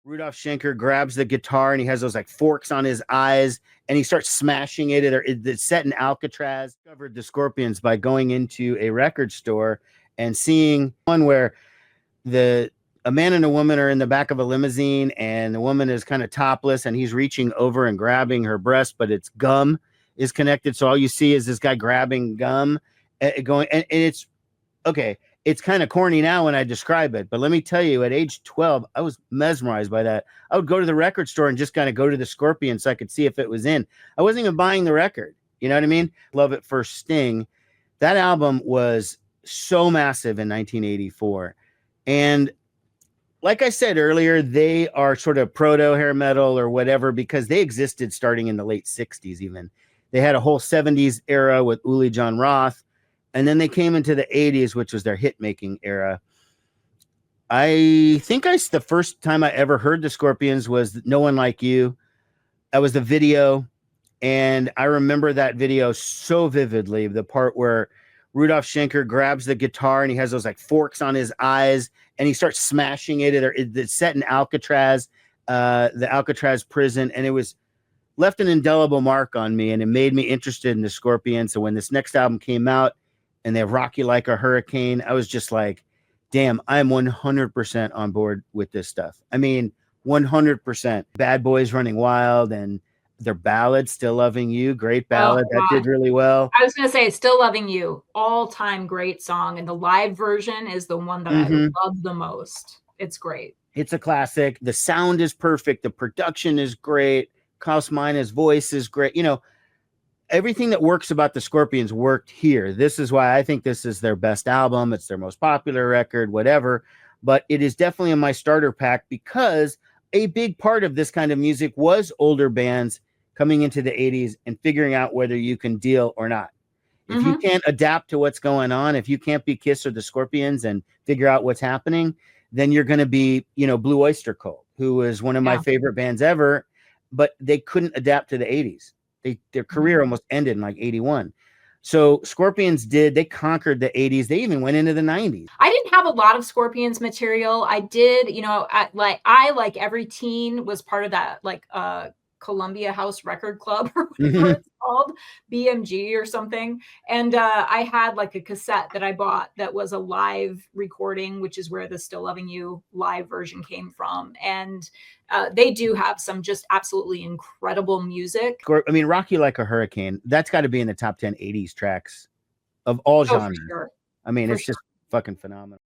Rudolph Schenker grabs the guitar and he has those like forks on his eyes and he starts smashing it. It's set in Alcatraz. Discovered the Scorpions by going into a record store and seeing one where a man and a woman are in the back of a limousine and the woman is kind of topless and he's reaching over and grabbing her breast, but it's gum is connected. So all you see is this guy grabbing gum going, and it's okay. It's kind of corny now when I describe it, but let me tell you, at age 12, I was mesmerized by that. I would go to the record store and just kind of go to the Scorpions so I could see if it was in. I wasn't even buying the record. You know what I mean? Love It First Sting. That album was so massive in 1984. And like I said earlier, they are sort of proto hair metal or whatever because they existed starting in the late 60s even. They had a whole 70s era with Uli John Roth. And then they came into the 80s, which was their hit-making era. I think the first time I ever heard the Scorpions was No One Like You. That was the video. And I remember that video so vividly, the part where Rudolph Schenker grabs the guitar and he has those like forks on his eyes and he starts smashing it. It's set in Alcatraz, the Alcatraz prison. And it was left an indelible mark on me and it made me interested in the Scorpions. So when this next album came out, and they have Rock You Like a Hurricane, I was just like, damn, I'm 100% on board with this stuff. I mean, 100%. Bad Boys Running Wild and their ballad, Still Loving You, great ballad. That did really well. I was going to say, Still Loving You, all-time great song. And the live version is the one that I love the most. It's great. It's a classic. The sound is perfect. The production is great. Klaus Meine's voice is great. You know, everything that works about the Scorpions worked here. This is why I think this is their best album. It's their most popular record, whatever. But it is definitely in my starter pack because a big part of this kind of music was older bands coming into the 80s and figuring out whether you can deal or not. If you can't adapt to what's going on, if you can't be Kiss or the Scorpions and figure out what's happening, then you're going to be, you know, Blue Oyster Cult, who was one of my favorite bands ever, but they couldn't adapt to the 80s. Their career almost ended in like 81. So Scorpions they conquered the 80s. They even went into the 90s. I didn't have a lot of Scorpions material. I did, you know, I like every teen was part of that like Columbia House Record Club or whatever it's called, BMG or something. And I had like a cassette that I bought that was a live recording, which is where the Still Loving You live version came from. And they do have some just absolutely incredible music. I mean, Rock You Like a Hurricane, that's got to be in the top 10 80s tracks of all genres. For sure. I mean, it's just fucking phenomenal.